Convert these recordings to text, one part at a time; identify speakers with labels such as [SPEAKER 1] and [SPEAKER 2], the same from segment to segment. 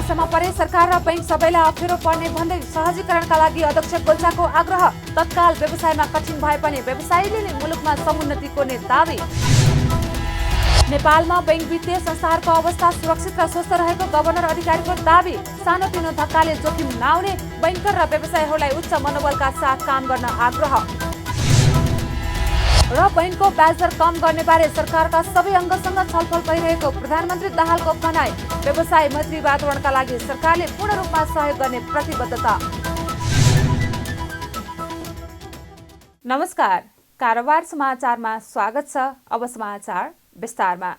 [SPEAKER 1] समस्यामा परे सरकार र बैंक सबैलाई अप्ठ्यारो पर्ने भन्दै सहजीकरणका लागि अध्यक्ष गोल्छाको आग्रह। तत्काल व्यवसायमा कठिन भए पनि व्यवसायीले नै मुलुकमा समुन्नति गर्ने दावी। नेपालमा बैंक वित्तीय संस्थाहरूको अवस्था सुरक्षित र स्वस्थ रहेको गभर्नर अधिकारीको दावी। सानोतिनो धक्काले जोखिम नआउने बैंकर र व्यवसायीहरूलाई उच्च मनोबलका साथ काम गर्न आग्रह। र बैंकको ब्याज दर कम गर्ने बारे सरकारका सबै अङ्गसँग छलफल भइरहेको प्रधानमन्त्री दाहालको भनाइ। व्यवसाय मैत्री वातावरणका लागि सरकारले पूर्ण रूपमा सहयोग गर्ने प्रतिबद्धता। नमस्कार, कारोबार समाचारमा स्वागत छ। अब समाचार विस्तारमा।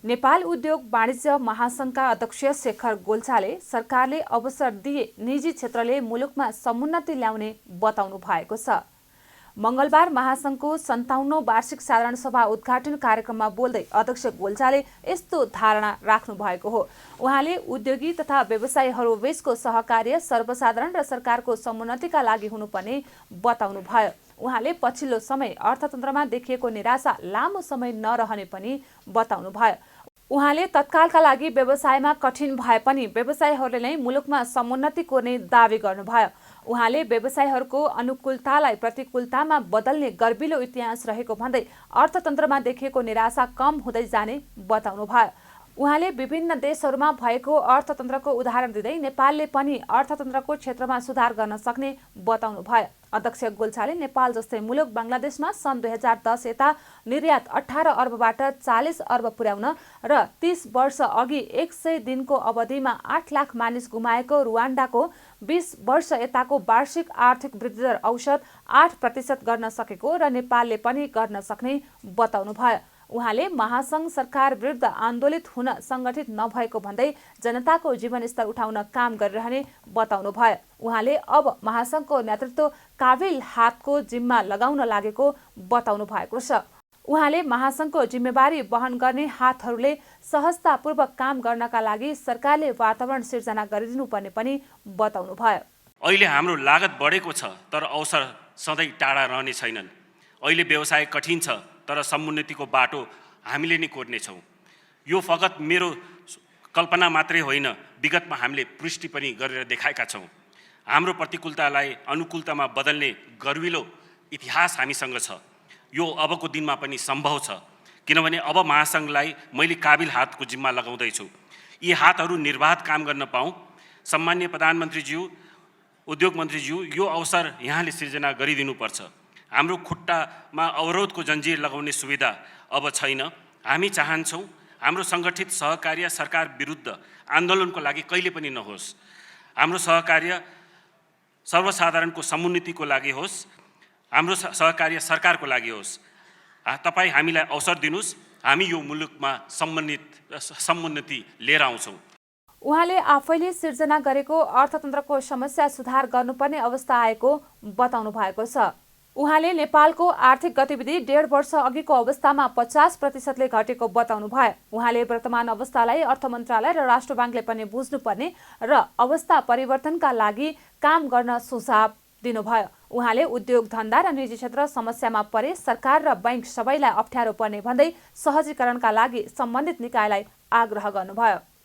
[SPEAKER 1] नेपाल उद्योग वाणिज्य महासंघका अध्यक्ष शेखर गोल्छाले सरकारले अवसर दिए निजी क्षेत्रले मुलुकमा समुन्नति ल्याउने बताउनु भएको छ। मंगलबार महासंघको 57औं वार्षिक साधारण सभा उद्घाटन कार्यक्रममा बोल्दै अध्यक्ष गोल्छाले यस्तो धारणा राख्नु भएको हो। उहाँले उद्योगी तथा व्यवसायीहरू बीचको सहकार्य सर्वसाधारण र सरकारको समुन्नतिका लागि हुनुपर्ने बताउनु भयो। उहाँले पछिल्लो समय अर्थतन्त्रमा देखिएको निराशा लामो समय नरहने पनि बताउनु भयो। उहाँले तत्कालका लागि व्यवसायमा कठिन भए पनि व्यवसायीहरूले नै मुलुकमा समुन्नति कोर्ने दावी गर्नुभयो। उहाँले व्यवसायीहरूको अनुकूलतालाई प्रतिकूलतामा बदल्ने गर्विलो इतिहास रहेको भन्दै अर्थतन्त्रमा देखिएको निराशा कम हुँदै जाने बताउनु भयो। उहाँले विभिन्न देशहरूमा भएको अर्थतन्त्रको उदाहरण दिँदै नेपालले पनि अर्थतन्त्रको क्षेत्रमा सुधार गर्न सक्ने बताउनु भयो। अध्यक्ष गोल्छाले नेपाल जस्तै मुलुक बङ्गलादेशमा सन् 2010 यता निर्यात 18 अर्बबाट 40 अर्ब पुर्याउन र 30 वर्ष अघि 100 दिनको अवधिमा 8 लाख मानिस गुमाएको रुवान्डाको 20 वर्ष यताको वार्षिक आर्थिक वृद्धि दर औसत 8% गर्न सकेको र नेपालले पनि गर्न सक्ने बताउनु भयो। उहाँले महासंघ सरकार विरुद्ध आन्दोलित हुन संगठित नभएको भन्दै जनताको जीवनस्तर उठाउन काम गरिरहने बताउनु भयो। उहाँले अब महासंघको नेतृत्व काबिल हातको जिम्मा लगाउन लागेको बताउनु भएको छ। उहाँले महासंघको जिम्मेवारी वहन गर्ने हातहरूले सहजतापूर्वक काम गर्नका लागि सरकारले वातावरण सिर्जना गरिदिनुपर्ने पनि बताउनु भयो।
[SPEAKER 2] अहिले हाम्रो लागत बढेको छ तर अवसर सधैँ टाढा रहने छैनन्। अहिले व्यवसाय कठिन छ तर समुन्नतिको बाटो हामीले नै कोर्नेछौँ। यो फगत मेरो कल्पना मात्रै होइन, विगतमा हामीले पुष्टि पनि गरेर देखाएका छौँ। हाम्रो प्रतिकूलतालाई अनुकूलतामा बदल्ने गर्विलो इतिहास हामीसँग छ। यो अबको दिनमा पनि सम्भव छ, किनभने अब महासंघलाई मैले काबिल हातको जिम्मा लगाउँदैछु। यी हातहरू निर्बाध काम गर्न पाऊँ। सम्माननीय प्रधानमन्त्रीज्यू, उद्योग मन्त्रीज्यू, यो अवसर यहाँले सिर्जना गरिदिनुपर्छ। हाम्रो खुट्टामा अवरोधको जन्जिर लगाउने सुविधा अब छैन। हामी चाहन्छौँ हाम्रो सङ्गठित सहकार्य सरकार विरुद्ध आन्दोलनको लागि कहिले पनि नहोस्। हाम्रो सहकार्य सर्वसाधारणको समुन्नतिको लागि होस्, हाम्रो सहकार्य सरकारको लागि होस्। तपाईँ हामीलाई अवसर दिनुहोस्, हामी यो मुलुकमा समुन्नति लिएर आउँछौँ।
[SPEAKER 1] उहाँले आफैले सिर्जना गरेको अर्थतन्त्रको समस्या सुधार गर्नुपर्ने अवस्था आएको बताउनु भएको छ। उहाँले नेपालको आर्थिक गतिविधि 1.5 वर्ष अघिको अवस्थामा 50%ले घटेको बताउनु भयो। उहाँले वर्तमान अवस्थालाई अर्थ मन्त्रालय र राष्ट्र ब्याङ्कले पनि बुझ्नुपर्ने र अवस्था परिवर्तनका लागि काम गर्न सुझाव दिनुभयो। उहाँले उद्योग धन्दा र निजी क्षेत्र समस्यामा परे सरकार र बैंक सबैलाई अप्ठ्यारो पर्ने भन्दै सहजीकरणका लागि सम्बन्धित निकायलाई आग्रह गर्नुभयो।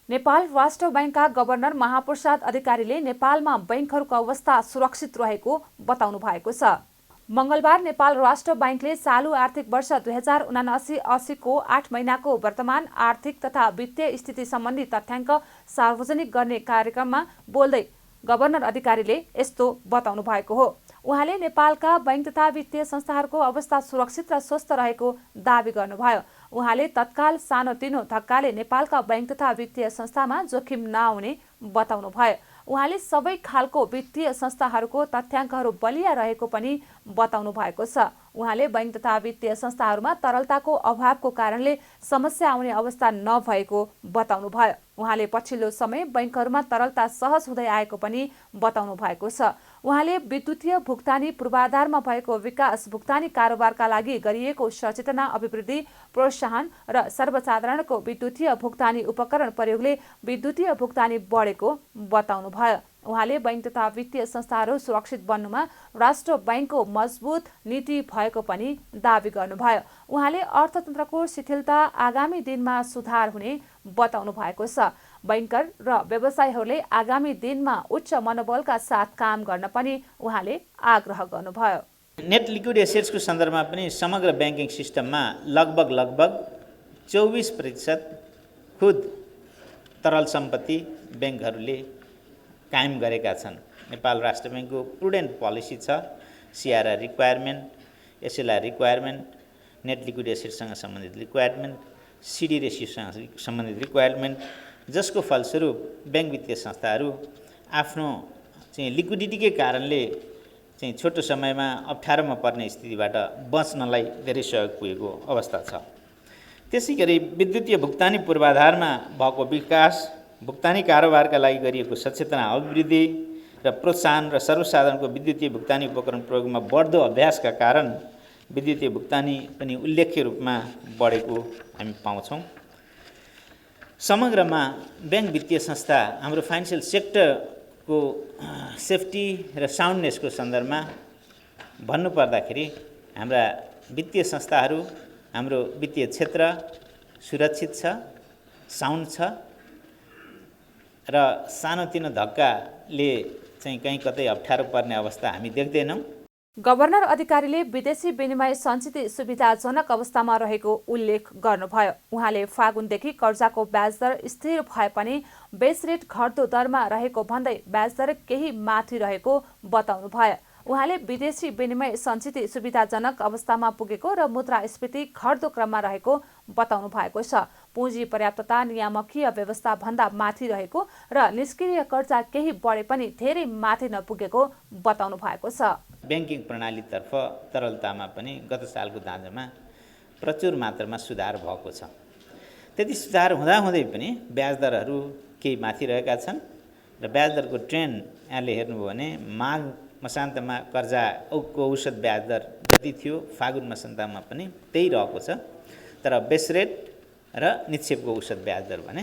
[SPEAKER 1] नेपाल राष्ट्र बैंकका गभर्नर महाप्रसाद अधिकारीले नेपालमा बैंकहरूको अवस्था सुरक्षित रहेको बताउनु भएको छ। मंगलबार नेपाल राष्ट्र बैंकले चालू आर्थिक वर्ष 2079-80 को 8 महिनाको वर्तमान आर्थिक तथा वित्तीय स्थिति सम्बन्धी तथ्याङ्क सार्वजनिक गर्ने कार्यक्रममा बोल्दै गभर्नर अधिकारीले यस्तो बताउनु भएको हो। उहाँले नेपालका बैंक तथा वित्तीय संस्थाहरूको अवस्था सुरक्षित र स्वस्थ रहेको दावी गर्नुभयो। उहाँले तत्काल सानोतिनो धक्काले नेपालका बैंक तथा वित्तीय संस्थामा जोखिम नआउने बताउनु भयो। उहाँले सबै खालको वित्तीय संस्थाहरूको तथ्याङ्कहरू बलिया रहेको पनि बताउनु भएको छ। उहाँले बैंक तथा वित्तीय संस्थाहरूमा तरलताको अभावको कारणले समस्या आउने अवस्था नभएको बताउनु भयो। उहाँले पछिल्लो समय बैंकहरूमा तरलता सहज हुँदै आएको पनि बताउनु भएको छ। उहाँले विद्युतीय भुक्तानी पूर्वाधारमा भएको विकास, भुक्तानी कारोबारका लागि गरिएको सचेतना अभिवृद्धि प्रोत्साहन र सर्वसाधारणको विद्युतीय भुक्तानी उपकरण प्रयोगले विद्युतीय भुक्तानी बढेको बताउनु भयो। उहाँले बैंक तथा वित्तीय संस्थाहरू सुरक्षित बन्नुमा राष्ट्र बैंकको मजबुत नीति भएको पनि दावी गर्नुभयो। उहाँले अर्थतन्त्रको शिथिलता आगामी दिनमा सुधार हुने बताउनु भएको छ। बैंकर र व्यवसायीहरूले आगामी दिनमा उच्च मनोबलका साथ काम गर्न पनि उहाँले आग्रह गर्नुभयो।
[SPEAKER 3] नेट लिक्विड एसेट्सको सन्दर्भमा पनि समग्र ब्याङ्किङ सिस्टममा लगभग 24% खुद तरल सम्पत्ति ब्याङ्कहरूले कायम गरेका छन्। नेपाल राष्ट्र ब्याङ्कको प्रुडेन्ट पोलिसी छ, CRR requirement, SLR requirement, net liquid एसेट्ससँग सम्बन्धित रिक्वायरमेन्ट, सिडी रेसियोसँग सम्बन्धित रिक्वायरमेन्ट, जसको फलस्वरूप ब्याङ्क वित्तीय संस्थाहरू आफ्नो लिक्विडिटीकै कारणले छोटो समयमा अप्ठ्यारोमा पर्ने स्थितिबाट बच्नलाई धेरै सहयोग पुगेको अवस्था छ। त्यसै गरी विद्युतीय भुक्तानी पूर्वाधारमा भएको विकास, भुक्तानी कारोबारका लागि गरिएको सचेतना अभिवृद्धि र प्रोत्साहन र सर्वसाधारणको विद्युतीय भुक्तानी उपकरण प्रयोगमा बढ्दो अभ्यासका कारण विद्युतीय भुक्तानी पनि उल्लेख्य रूपमा बढेको हामी पाउँछौँ। समग्रमा ब्याङ्क वित्तीय संस्था हाम्रो फाइनेन्सियल सेक्टरको सेफ्टी र साउन्डनेसको सन्दर्भमा भन्नुपर्दाखेरि हाम्रा वित्तीय संस्थाहरू, हाम्रो वित्तीय क्षेत्र सुरक्षित छ, साउन्ड छ र सानोतिनो धक्काले कहीँ कतै अप्ठ्यारो पर्ने अवस्था हामी देख्दैनौँ।
[SPEAKER 1] गभर्नर अधिकारीले विदेशी विनिमय सञ्चित सुविधाजनक अवस्थामा रहेको उल्लेख गर्नुभयो। उहाँले फागुनदेखि कर्जाको ब्याज दर स्थिर भए पनि बेस रेट घट्दो दरमा रहेको भन्दै ब्याज दर केही माथि रहेको बताउनुभयो। उहाँले विदेशी विनिमय सञ्चित सुविधाजनक अवस्थामा पुगेको र मुद्रास्फीति घट्दो क्रममा रहेको बताउनु भएको छ। पुँजी पर्याप्तता नियामकीय व्यवस्था भन्दा माथि रहेको र निष्क्रिय कर्जा केही बढे पनि धेरै माथि नपुगेको बताउनु भएको छ।
[SPEAKER 3] ब्याङ्किङ प्रणालीतर्फ तरलतामा पनि गत सालको दाँजोमा प्रचुर मात्रामा सुधार भएको छ। त्यति सुधार हुँदाहुँदै पनि ब्याज दरहरू केही माथि रहेका छन् र ब्याज दरको ट्रेन्ड यहाँले हेर्नुभयो भने माघ मसान्तमा कर्जाको औसत ब्याज दर जति थियो फागुन मसान्तमा पनि त्यही रहेको छ। तर बेस रेट र निक्षेपको औसत ब्याज दर भने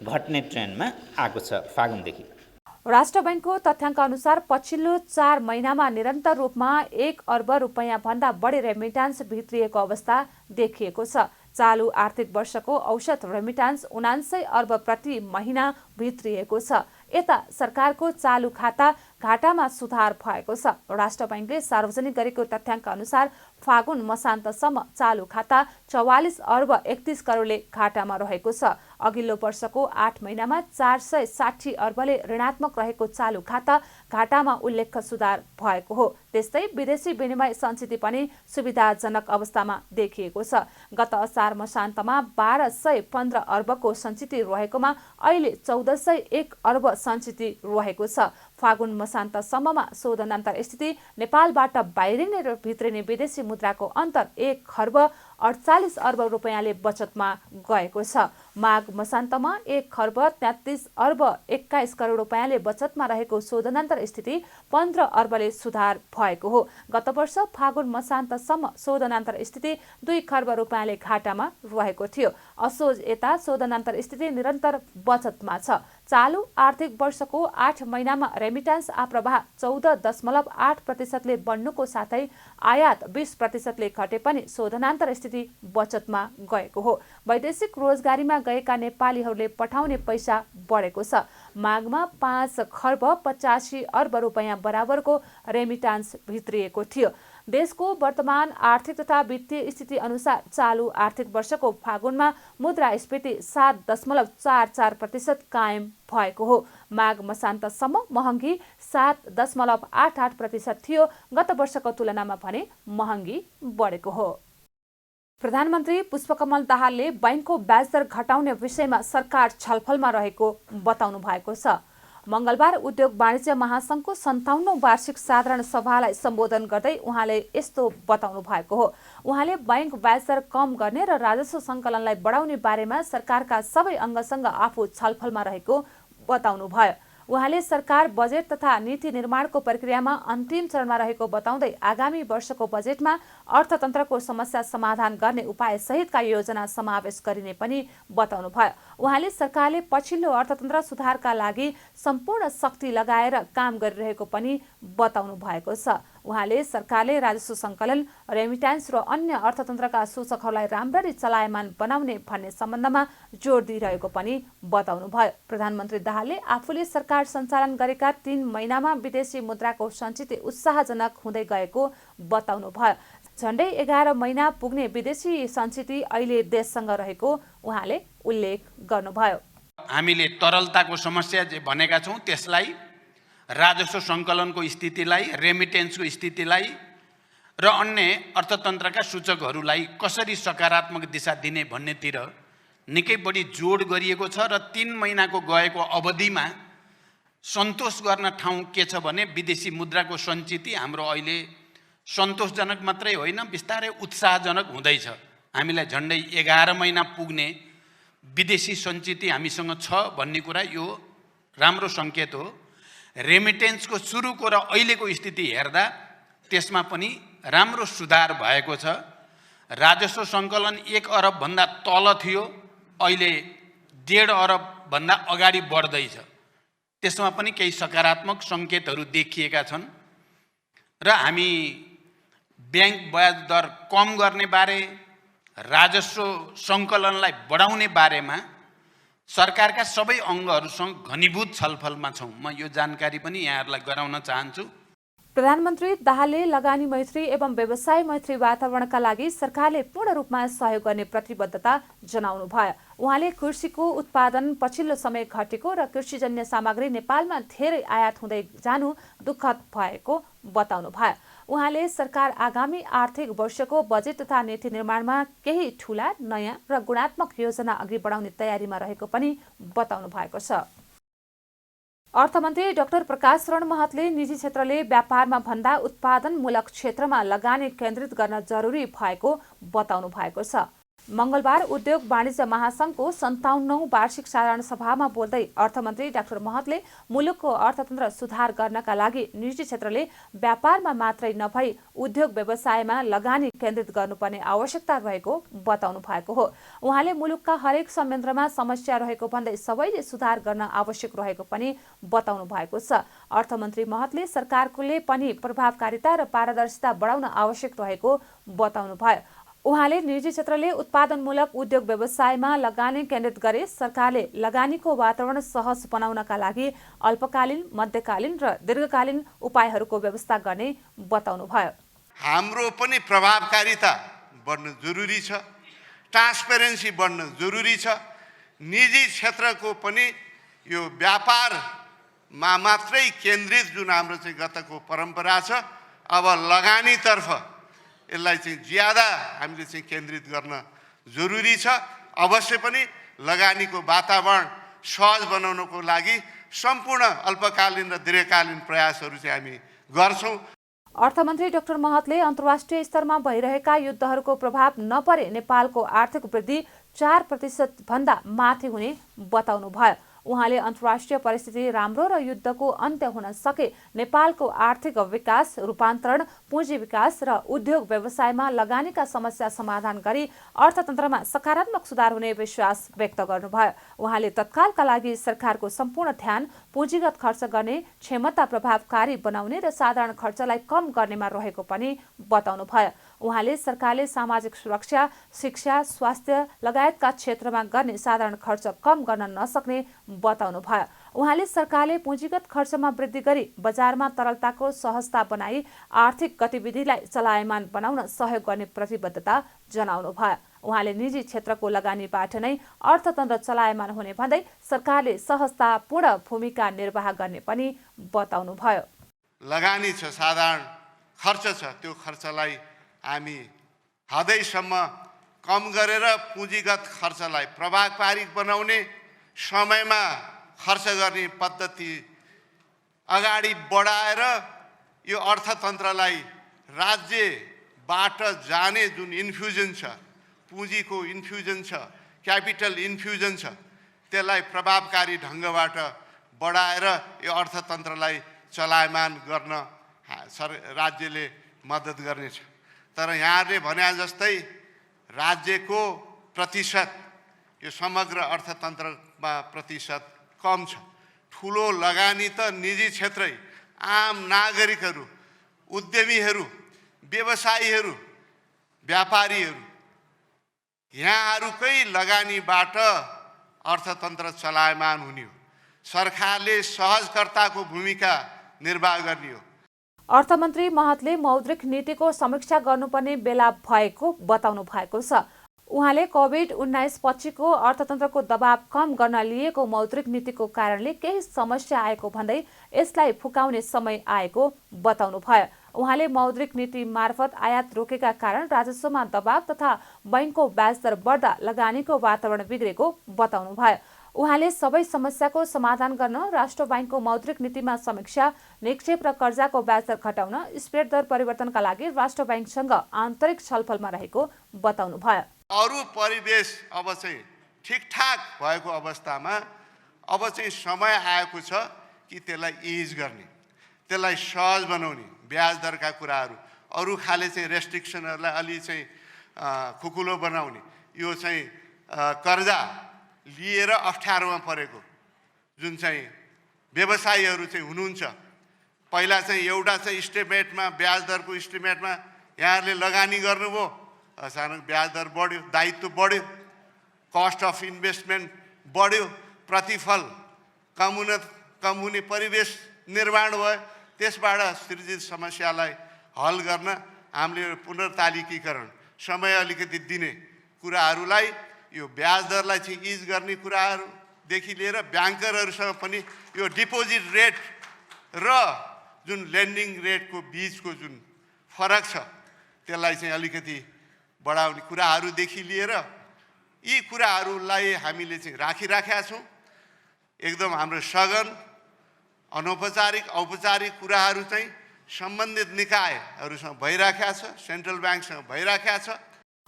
[SPEAKER 3] घट्ने ट्रेन्डमा आएको छ फागुनदेखि।
[SPEAKER 1] राष्ट्र बैंकको तथ्याङ्क अनुसार पछिल्लो 4 महिनामा निरन्तर रूपमा 1 अर्ब रुपैयाँ भन्दा बढी रेमिटान्स भित्रिएको अवस्था देखिएको छ। चालु आर्थिक वर्षको औसत रेमिटान्स 79 अर्ब प्रति महिना भित्रिएको छ। यता सरकारको चालु खाता घाटामा सुधार भएको छ। राष्ट्र बैंकले सार्वजनिक गरेको तथ्याङ्क अनुसार फागुन मसान्तसम्म चालु खाता 44 अर्ब 31 करोडले घाटामा रहेको छ। अघिल्लो वर्षको 8 महिनामा 460 अर्बले ऋणात्मक रहेको चालु खाता घाटामा उल्लेख्य सुधार भएको हो। त्यस्तै विदेशी विनिमय सञ्चित पनि सुविधाजनक अवस्थामा देखिएको छ। गत असार मसान्तमा 1215 अर्बको सञ्चित रहेकोमा अहिले 1401 अर्ब सञ्चित रहेको छ। फागुन मसान्तसम्ममा शोधनान्तर स्थिति नेपालबाट बाहिरिने र भित्रिने विदेशी मुद्राको अन्तर 1 खर्ब 48 अर्ब रुपैयाँले बचतमा गएको छ। माघ मसान्तमा 1 खर्ब 33 अर्ब 21 करोड रुपैयाँले बचतमा रहेको शोधनान्तर स्थिति 15 अर्बले सुधार भएको हो। गत वर्ष फागुन मसान्तसम्म शोधनान्तर स्थिति 2 खर्ब रुपैयाँले घाटामा रहेको थियो। असोज यता शोधनान्तर स्थिति निरन्तर बचतमा छ। चालु आर्थिक वर्षको 8 महिनामा रेमिटान्स आप्रवाह 14.8%ले बढ्नुको साथै आयात 20%ले घटे पनि शोधनान्तर स्थिति बचतमा गएको हो। वैदेशिक रोजगारीमा गएका नेपालीहरूले पठाउने पैसा बढेको छ। माघमा 5 खर्ब 85 अर्ब रुपैयाँ बराबरको रेमिटान्स भित्रिएको थियो। देशको वर्तमान आर्थिक तथा वित्तीय स्थिति अनुसार चालु आर्थिक वर्षको फागुनमा मुद्रास्फीति 7.44% कायम भएको हो। माघ मसान्तसम्म महँगी 7.88% थियो। गत वर्षको तुलनामा भने महँगी बढेको हो। प्रधानमन्त्री पुष्पकमल दाहालले बैंकको ब्याज दर घटाउने विषयमा सरकार छलफलमा रहेको बताउनु भएको छ। मंगलबार उद्योग वाणिज्य महासंघको 57औं वार्षिक साधारण सभालाई सम्बोधन गर्दै उहाँले यस्तो बताउनु भएको हो। उहाँले बैंक ब्याज दर कम गर्ने र राजस्व सङ्कलनलाई बढाउने बारेमा सरकारका सबै अङ्गसँग आफू छलफलमा रहेको बताउनु भयो। उहाँले सरकार बजेट तथा नीति निर्माणको प्रक्रियामा अन्तिम चरणमा रहेको बताउँदै आगामी वर्षको बजेटमा अर्थतन्त्रको समस्या समाधान गर्ने उपाय सहितका योजना समावेश गरिने पनि बताउनु भयो। उहाँले सरकारले पछिल्लो अर्थतन्त्र सुधारका लागि सम्पूर्ण शक्ति लगाएर काम गरिरहेको पनि बताउनु भएको छ। उहाँले सरकारले राजस्व सङ्कलन, रेमिट्यान्स र अन्य अर्थतन्त्रका सूचकहरूलाई राम्ररी चलायमान बनाउने भन्ने सम्बन्धमा जोड दिइरहेको पनि बताउनुभयो। प्रधानमन्त्री दाहालले आफूले सरकार सञ्चालन गरेका 3 महिनामा विदेशी मुद्राको सञ्चित उत्साहजनक हुँदै गएको बताउनुभयो। झण्डै 11 महिना पुग्ने विदेशी सञ्चिति अहिले देशसँग रहेको उहाँले उल्लेख गर्नुभयो।
[SPEAKER 4] हामीले तरलताको समस्या जे भनेका छौँ त्यसलाई, राजस्व सङ्कलनको स्थितिलाई, रेमिटेन्सको स्थितिलाई र अन्य अर्थतन्त्रका सूचकहरूलाई कसरी सकारात्मक दिशा दिने भन्नेतिर निकै बढी जोड गरिएको छ र 3 महिनाको गएको अवधिमा सन्तोष गर्न ठाउँ के छ भने विदेशी मुद्राको सञ्चिति हाम्रो अहिले सन्तोषजनक मात्रै होइन, बिस्तारै उत्साहजनक हुँदैछ। हामीलाई झन्डै 11 महिना पुग्ने विदेशी सञ्चिति हामीसँग छ भन्ने कुरा यो राम्रो सङ्केत हो। रेमिटेन्सको सुरुको र अहिलेको स्थिति हेर्दा त्यसमा पनि राम्रो सुधार भएको छ। राजस्व सङ्कलन 1 अरबभन्दा तल थियो, अहिले 1.5 अरबभन्दा अगाडि बढ्दैछ। त्यसमा पनि केही सकारात्मक सङ्केतहरू देखिएका छन् र हामी ब्याङ्क ब्याज दर कम गर्ने बारे, राजस्व सङ्कलनलाई बढाउने बारेमा सरकारका सबै अङ्गहरूसँग घनीभूत छलफलमा छौँ। म यो जानकारी पनि यहाँहरूलाई गराउन चाहन्छु।
[SPEAKER 1] प्रधानमन्त्री दाहालले लगानी मैत्री एवं व्यवसाय मैत्री वातावरणका लागि सरकारले पूर्ण रूपमा सहयोग गर्ने प्रतिबद्धता जनाउनु भयो। उहाँले कृषिको उत्पादन पछिल्लो समय घटेको र कृषिजन्य सामग्री नेपालमा धेरै आयात हुँदै जानु दुःखद भएको बताउनु भयो। उहाँले सरकार आगामी आर्थिक वर्षको बजेट तथा नीति निर्माणमा केही ठूला, नयाँ र गुणात्मक योजना अघि बढाउने तयारीमा रहेको पनि बताउनु भएको छ। अर्थमन्त्री डाक्टर प्रकाश शरण महतले निजी क्षेत्रले व्यापारमा भन्दा उत्पादनमूलक क्षेत्रमा लगानी केन्द्रित गर्न जरुरी भएको बताउनु भएको छ। मंगलबार उद्योग वाणिज्य महासंघको 57औं वार्षिक साधारण सभामा बोल्दै अर्थमन्त्री डाक्टर महतले मुलुकको अर्थतन्त्र सुधार गर्नका लागि निजी क्षेत्रले व्यापारमा मात्रै नभई उद्योग व्यवसायमा लगानी केन्द्रित गर्नुपर्ने आवश्यकता रहेको बताउनु भएको हो। उहाँले मुलुकका हरेक संयन्त्रमा समस्या रहेको भन्दै सबैले सुधार गर्न आवश्यक रहेको पनि बताउनु भएको छ। अर्थमन्त्री महतले सरकारले पनि प्रभावकारिता र पारदर्शिता बढाउन आवश्यक रहेको बताउनु भयो। उहाँले निजी क्षेत्रले उत्पादनमूलक उद्योग व्यवसायमा लगानी केन्द्रित गरे सरकारले लगानीको वातावरण सहज बनाउनका लागि अल्पकालीन, मध्यकालीन र दीर्घकालीन उपायहरूको व्यवस्था गर्ने बताउनु भयो।
[SPEAKER 5] हाम्रो पनि प्रभावकारिता बढ्न जरुरी छ, ट्रान्सपेरेन्सी बढ्न जरुरी छ। निजी क्षेत्रको पनि यो व्यापारमा मात्रै केन्द्रित जुन हाम्रो चाहिँ गतको परम्परा छ, अब लगानीतर्फ यसलाई चाहिँ ज्यादा हामीले चाहिँ केन्द्रित गर्न जरुरी छ। अवश्य पनि लगानीको वातावरण सहज बनाउनको लागि सम्पूर्ण अल्पकालीन र दीर्घकालीन प्रयासहरू चाहिँ हामी गर्छौँ।
[SPEAKER 1] अर्थमन्त्री डाक्टर महतले अन्तर्राष्ट्रिय स्तरमा भइरहेका युद्धहरूको प्रभाव नपरे नेपालको आर्थिक वृद्धि 4% भन्दा माथि हुने बताउनु भयो। उहाँले अन्तर्राष्ट्रिय परिस्थिति राम्रो र युद्धको अन्त्य हुन सके नेपालको आर्थिक विकास, रूपान्तरण, पुँजी विकास र उद्योग व्यवसायमा लगानीका समस्या समाधान गरी अर्थतन्त्रमा सकारात्मक सुधार हुने विश्वास व्यक्त गर्नुभयो। उहाँले तत्कालका लागि सरकारको सम्पूर्ण ध्यान पुँजीगत खर्च गर्ने, क्षमता प्रभावकारी बनाउने र साधारण खर्चलाई कम गर्नेमा रहेको पनि बताउनु भयो। उहाँले सरकारले सामाजिक सुरक्षा, शिक्षा, स्वास्थ्य लगायतका क्षेत्रमा गर्ने साधारण खर्च कम गर्न नसक्ने बताउनु भयो। उहाँले सरकारले पुँजीगत खर्चमा वृद्धि गरी बजारमा तरलताको सहजता बनाई आर्थिक गतिविधिलाई चलायमान बनाउन सहयोग गर्ने प्रतिबद्धता जनाउनु भयो। उहाँले निजी क्षेत्रको लगानीबाट नै अर्थतन्त्र चलायमान हुने भन्दै सरकारले सहजतापूर्ण भूमिका निर्वाह गर्ने पनि बताउनु भयो।
[SPEAKER 5] लगानी छ, साधारण खर्च छ, त्यो खर्चलाई हामी हदैसम्म कम गरेर पुँजीगत खर्चलाई प्रभावकारी बनाउने, समयमा खर्च गर्ने पद्धति अगाडि बढाएर यो अर्थतन्त्रलाई राज्यबाट जाने जुन इन्फ्युजन छ, पुँजीको इन्फ्युजन छ, क्यापिटल इन्फ्युजन छ, त्यसलाई प्रभावकारी ढङ्गबाट बढाएर यो अर्थतन्त्रलाई चलायमान गर्न राज्यले मद्दत गर्नेछ। तर यहाँले भने जस्तै राज्यको प्रतिशत यो समग्र अर्थतन्त्रमा प्रतिशत कम छ। ठुलो लगानी त निजी क्षेत्रै, आम नागरिकहरू उद्यमीहरू, व्यवसायीहरू, व्यापारीहरू यहाँहरूकै लगानीबाट अर्थतन्त्र चलायमान हुने हो। सरकारले सहजकर्ताको भूमिका निर्वाह गर्ने हो।
[SPEAKER 1] अर्थमन्त्री महतले मौद्रिक नीतिको समीक्षा गर्नुपर्ने बेला भएको बताउनु भएको छ। उहाँले कोभिड-19 पछिको अर्थतन्त्रको दबाव कम गर्न लिएको मौद्रिक नीतिको कारणले केही समस्या आएको भन्दै यसलाई फुकाउने समय आएको बताउनु भयो। उहाँले मौद्रिक नीति मार्फत आयात रोकेका कारण राजस्वमा दबाव तथा बैंकको ब्याजदर बढ्दा लगानीको वातावरण बिग्रेको बताउनु भयो। उहाँले सबै समस्याको समाधान गर्न राष्ट्र बैंकको मौद्रिक नीतिमा समीक्षा, निक्षेप र कर्जाको ब्याजदर घटाउन, स्प्रेड दर परिवर्तनका लागि राष्ट्र बैंकसँग आन्तरिक छलफलमा रहेको बताउनु भयो।
[SPEAKER 5] अरू परिवेश अब चाहिँ ठिकठाक भएको अवस्थामा अब चाहिँ समय आएको छ कि त्यसलाई इज गर्ने, त्यसलाई सहज बनाउने, ब्याज दरका कुराहरू, अरू खाले चाहिँ रेस्ट्रिक्सनहरूलाई अलि चाहिँ खुकुलो बनाउने, यो चाहिँ कर्जा लिएर अप्ठ्यारोमा परेको जुन चाहिँ व्यवसायीहरू चाहिँ हुनुहुन्छ। पहिला चाहिँ एउटा चाहिँ इस्टिमेटमा, ब्याज दरको इस्टिमेटमा यहाँहरूले लगानी गर्नुभयो, अचानक ब्याज दर बढ्यो, दायित्व बढ्यो, कस्ट अफ इन्भेस्टमेन्ट बढ्यो, प्रतिफल कम हुने परिवेश निर्माण भयो। त्यसबाट सृजित समस्यालाई हल गर्न हामीले पुनर्तालिकीकरण, समय अलिकति दिने कुराहरूलाई, यो ब्याज दरलाई चाहिँ इज गर्ने कुराहरूदेखि लिएर ब्याङ्करहरूसँग पनि यो डिपोजिट रेट र जुन लेन्डिङ रेटको बिचको जुन फरक छ त्यसलाई चाहिँ अलिकति बढाउने कुराहरूदेखि लिएर यी कुराहरूलाई हामीले चाहिँ राखिराखेका छौँ। एकदम हाम्रो सघन अनौपचारिक औपचारिक कुराहरू चाहिँ सम्बन्धित निकायहरूसँग भइराखेका छ, सेन्ट्रल ब्याङ्कसँग भइराखेका छ।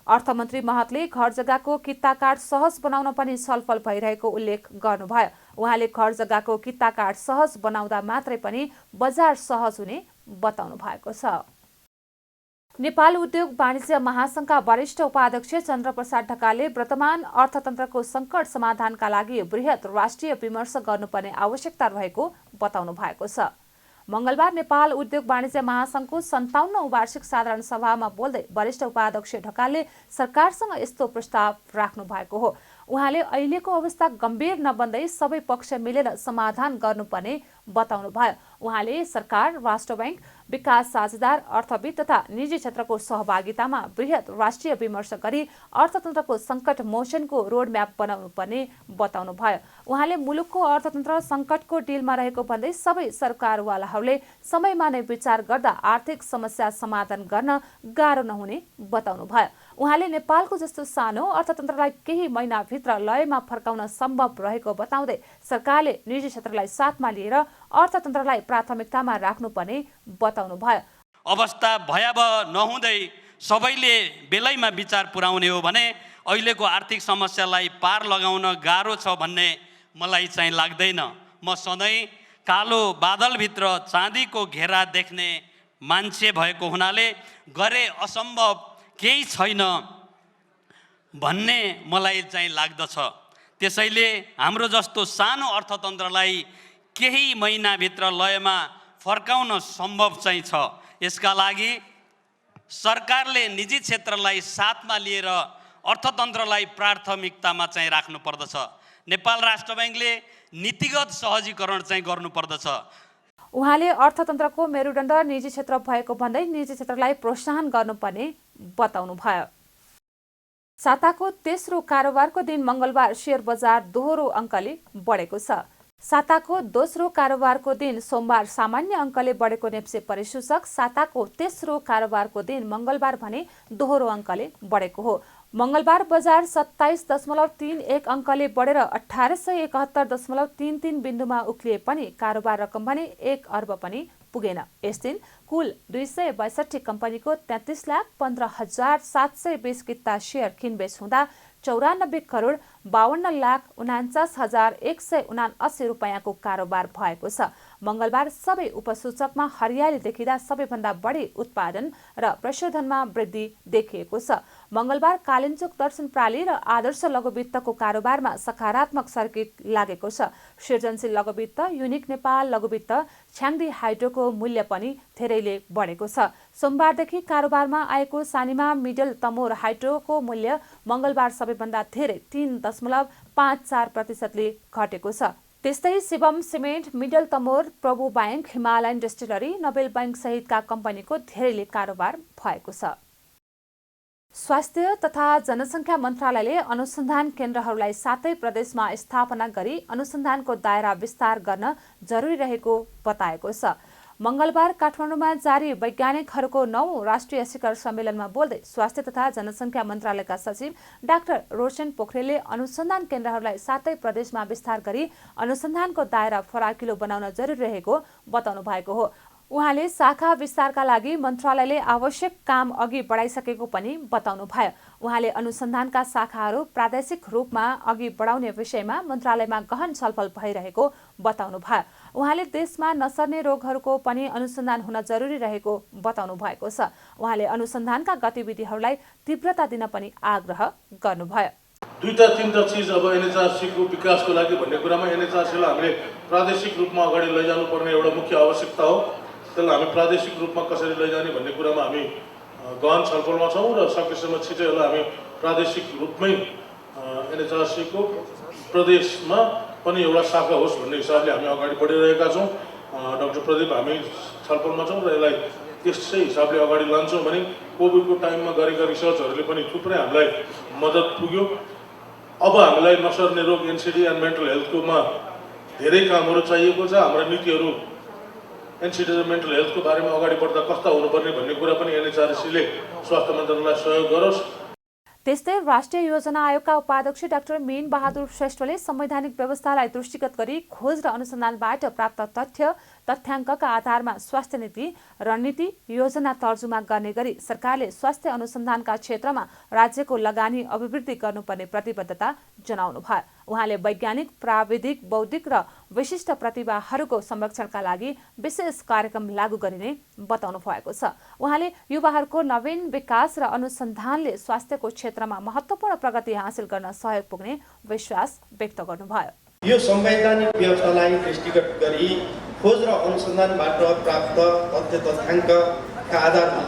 [SPEAKER 1] अर्थमन्त्री महतले घर जग्गाको किता कार्ड सहज बनाउन पनि छलफल भइरहेको उल्लेख गर्नुभयो। उहाँले घर जग्गाको किता कार्ड सहज बनाउँदा मात्रै पनि बजार सहज हुने बताउनु भएको छ। नेपाल उद्योग वाणिज्य महासंघका वरिष्ठ उपाध्यक्ष चन्द्रप्रसाद ढकालले वर्तमान अर्थतन्त्रको सङ्कट समाधानका लागि बृहत राष्ट्रिय विमर्श गर्नुपर्ने आवश्यकता रहेको बताउनु भएको छ। मंगलबार नेपाल उद्योग वाणिज्य महासंघको 57औं वार्षिक साधारण सभामा बोल्दै वरिष्ठ उपाध्यक्ष ढकालले सरकारसँग यस्तो प्रस्ताव राख्नु भएको हो। उहाँले अहिलेको अवस्था गम्भीर नबन्दै सबै पक्ष मिलेर समाधान गर्नुपर्ने बताउनु भयो। उहाँले सरकार, राष्ट्र बैंक, विकास साझेदार, अर्थविद तथा निजी क्षेत्रको सहभागितामा बृहत राष्ट्रिय विमर्श गरी अर्थतन्त्रको सङ्कट मोचनको रोडम्याप बनाउनु पर्ने बताउनु भयो। उहाँले मुलुकको अर्थतन्त्र सङ्कटको डिलमा रहेको भन्दै सबै सरकारवालाहरूले समयमा नै विचार गर्दा आर्थिक समस्या समाधान गर्न गाह्रो नहुने बताउनु भयो। उहाँले नेपालको जस्तो सानो अर्थतन्त्रलाई केही महिनाभित्र लयमा फर्काउन सम्भव रहेको बताउँदै सरकारले निजी क्षेत्रलाई साथमा लिएर अर्थतन्त्रलाई प्राथमिकतामा राख्नुपर्ने बताउनु भयो।
[SPEAKER 6] अवस्था भयावह नहुँदै सबैले बेलैमा विचार पुर्याउने हो भने अहिलेको आर्थिक समस्यालाई पार लगाउन गाह्रो छ भन्ने मलाई चाहिँ लाग्दैन। म सधैँ कालो बादलभित्र चाँदीको घेरा देख्ने मान्छे भएको हुनाले गरे असम्भव केही छैन भन्ने मलाई चाहिँ लाग्दछ। त्यसैले हाम्रो जस्तो सानो अर्थतन्त्रलाई केही महिनाभित्र लयमा फर्काउन सम्भव चाहिँ छ। यसका लागि सरकारले निजी क्षेत्रलाई साथमा लिएर अर्थतन्त्रलाई प्राथमिकतामा चाहिँ राख्नु पर्दछ। नेपाल राष्ट्र बैंकले नीतिगत सहजीकरण चाहिँ गर्नुपर्दछ।
[SPEAKER 1] उहाँले अर्थतन्त्रको मेरुदण्ड निजी क्षेत्र भएको भन्दै निजी क्षेत्रलाई प्रोत्साहन गर्नुपर्ने बताउनु भयो। साताको तेस्रो कारोबारको दिन मंगलबार शेयर बजार दोहोरो अङ्कले बढेको छ। साताको दोस्रो कारोबारको दिन सोमबार सामान्य अङ्कले बढेको नेप्से परिसूचक साताको तेस्रो कारोबारको दिन मंगलबार भने दोहोरो अङ्कले बढेको हो। मंगलबार बजार 27.31 अङ्कले बढेर 1871.33 बिन्दुमा उक्लिए पनि कारोबार रकम भने 1 अर्ब पनि पुगेन। यस दिन कुल 262 कम्पनीको 33,15,720 किता शेयर किनबेच हुँदा 94,52,49,179 रुपैयाँको कारोबार भएको छ। मङ्गलबार सबै उपसूचकमा हरियाली देखिँदा सबैभन्दा बढी उत्पादन र प्रशोधनमा वृद्धि देखिएको छ। मङ्गलबार कालिन्चोक दर्शन प्राली र आदर्श लघुवित्तको कारोबारमा सकारात्मक सर्किट लागेको छ। सृजनशील लघुवित्त, युनिक नेपाल लघुवित्त, छ्याङ्दी हाइड्रोको मूल्य पनि धेरैले बढेको छ। सोमबारदेखि कारोबारमा आएको सानिमा मिडल तमोर हाइड्रोको मूल्य मङ्गलबार सबैभन्दा धेरै 3.54% घटेको छ। त्यस्तै Shivam cement, middle Tamor, Prabhu bank, Himalayan distillery, Nobel bank सहितका कम्पनीको धेरैले कारोबार भएको छ। स्वास्थ्य तथा जनसङ्ख्या मन्त्रालयले अनुसन्धान केन्द्रहरूलाई 7 प्रदेशमा स्थापना गरी अनुसन्धानको दायरा विस्तार गर्न जरुरी रहेको बताएको छ। मङ्गलबार काठमाडौँमा जारी वैज्ञानिकहरूको 9औं राष्ट्रिय शिखर सम्मेलनमा बोल्दै स्वास्थ्य तथा जनसङ्ख्या मन्त्रालयका सचिव डाक्टर रोशन पोखरेलले अनुसन्धान केन्द्रहरूलाई 7 प्रदेशमा विस्तार गरी अनुसन्धानको दायरा फराकिलो बनाउन जरुरी रहेको बताउनु भएको हो। उहाँले शाखा विस्तारका लागि मन्त्रालयले आवश्यक काम अघि बढाइसकेको पनि बताउनुभयो। उहाँले अनुसन्धानका शाखाहरू प्रादेशिक रूपमा अघि बढाउने विषयमा मन्त्रालयमा गहन छलफल भइरहेको बताउनुभयो। उहाँले देशमा नसर्ने रोगहरूको पनि अनुसन्धान हुन जरुरी रहेको बताउनु भएको छ। उहाँले अनुसन्धानका गतिविधिहरूलाई तीव्रता दिन पनि आग्रह गर्नुभयो।
[SPEAKER 7] दुईटा तीनटा चिज अब एनएचआरसीको विकासको लागि भन्ने कुरामा एनएचआरसीलाई हामीले प्रादेशिक रूपमा अगाडि लैजानुपर्ने एउटा मुख्य आवश्यकता हो। त्यसलाई हामी प्रादेशिक रूपमा कसरी लैजाने भन्ने कुरामा हामी गहन छलफलमा छौँ र सकेसम्म छिटै यसलाई हामी प्रादेशिक रूपमै एनएचआरसीको प्रदेशमा पनि एउटा शाखा होस् भन्ने हिसाबले हामी अगाडि बढिरहेका छौँ। डाक्टर प्रदीप हामी छलफलमा छौँ र यसलाई त्यसै हिसाबले अगाडि लान्छौँ भने कोभिडको टाइममा गरेका रिसर्चहरूले पनि थुप्रै हामीलाई मद्दत पुग्यो। अब हामीलाई नसर्ने रोग, एनसिडी एन्ड मेन्टल हेल्थकोमा धेरै कामहरू चाहिएको छ। हाम्रा नीतिहरू एनसिडी र मेन्टल हेल्थको बारेमा अगाडि बढ्दा कस्ता हुनुपर्ने भन्ने कुरा पनि एनएचआरसीले स्वास्थ्य मन्त्रालयलाई सहयोग गरोस्।
[SPEAKER 1] त्यस्तै राष्ट्रिय योजना आयोगका उपाध्यक्ष डाक्टर मीन बहादुर श्रेष्ठले संवैधानिक व्यवस्थालाई दृष्टिगत गरी खोज र अनुसन्धानबाट प्राप्त तथ्याङ्कका आधारमा स्वास्थ्य नीति, रणनीति, योजना तर्जुमा गर्ने गरी सरकारले स्वास्थ्य अनुसन्धानका क्षेत्रमा राज्यको लगानी अभिवृद्धि गर्नुपर्ने प्रतिबद्धता जनाउनुभयो। उहाँले वैज्ञानिक, प्राविधिक, बौद्धिक र विशिष्ट प्रतिभाहरूको संरक्षणका लागि विशेष कार्यक्रम लागू गरिने बताउनु भएको छ। उहाँले युवाहरूको नवीन विकास र अनुसन्धानले स्वास्थ्यको क्षेत्रमा महत्त्वपूर्ण प्रगति हासिल गर्न सहयोग पुग्ने विश्वास व्यक्त गर्नुभयो।
[SPEAKER 8] यो संवैधानिक व्यवस्थालाई दृष्टिगत गरी खोज र अनुसन्धानबाट प्राप्त तथ्याङ्कका आधारमा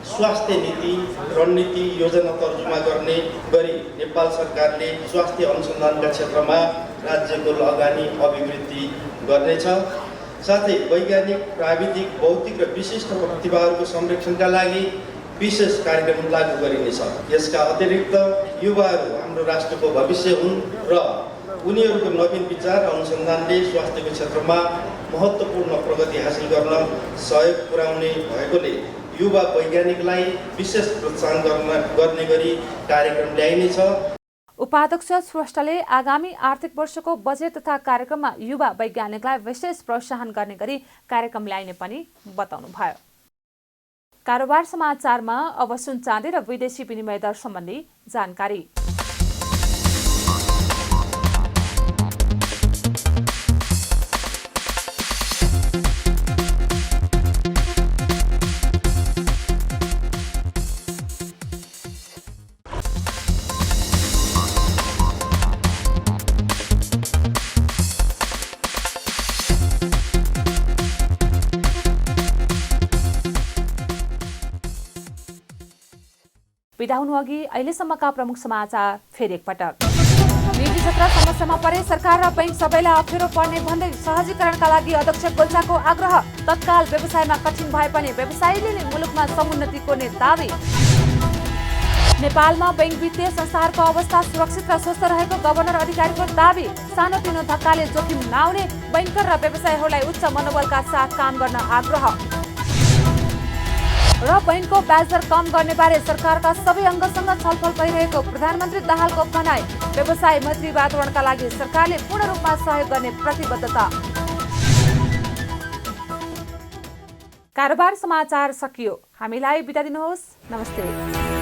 [SPEAKER 8] स्वास्थ्य नीति, रणनीति, योजना तर्जुमा गर्ने गरी नेपाल सरकारले स्वास्थ्य अनुसन्धानका क्षेत्रमा राज्यको लगानी अभिवृद्धि गर्नेछ। साथै वैज्ञानिक, प्राविधिक, बौद्धिक र विशिष्ट प्रतिभाहरूको संरक्षणका लागि विशेष कार्यक्रम लागू गरिनेछ। यसका अतिरिक्त युवाहरू हाम्रो राष्ट्रको भविष्य हुन् र उनीहरूको नवीन विचार र अनुसन्धानले स्वास्थ्यको क्षेत्रमा महत्त्वपूर्ण प्रगति हासिल गर्न सहयोग पुर्याउने भएकोले युवा वैज्ञानिकलाई विशेष प्रोत्साहन गर्ने गरी कार्यक्रम ल्याइनेछ।
[SPEAKER 1] उपाध्यक्ष श्रेष्ठले आगामी आर्थिक वर्षको बजेट तथा कार्यक्रममा युवा वैज्ञानिकलाई विशेष प्रोत्साहन गर्ने गरी कार्यक्रम ल्याइने पनि बताउनुभयो। कारोबार समाचारमा अब सुन चाँदी र विदेशी विनिमय दर सम्बन्धी जानकारी। बिदा हुनुअघि अहिलेसम्मका प्रमुख समाचार फेरि एकपटक। निजी क्षेत्र समस्यामा परे सरकार र बैंक सबैलाई अप्ठ्यारो पर्ने भन्दै सहजीकरणका लागि अध्यक्ष गोल्छाको आग्रह। तत्काल व्यवसायमा कठिन भए पनि व्यवसायीले नै मुलुकमा समुन्नति गर्ने दावी। नेपालमा बैंक वित्तीय संस्थाहरूको अवस्था सुरक्षित र स्वस्थ रहेको गभर्नर अधिकारीको दावी। सानोतिनो धक्काले जोखिम नआउने बैंकर र व्यवसायीहरूलाई उच्च मनोबलका साथ काम गर्न आग्रह। र बैंकको ब्याज दर कम गर्ने बारे सरकारका सबै अङ्गसँग छलफल भइरहेको प्रधानमन्त्री दाहालको भनाइ। व्यवसाय मैत्री वातावरणका लागि सरकारले पूर्ण रूपमा सहयोग गर्ने प्रतिबद्धता। कारोबार समाचार सकियो। हामीलाई बिदा दिनुहोस्। नमस्ते।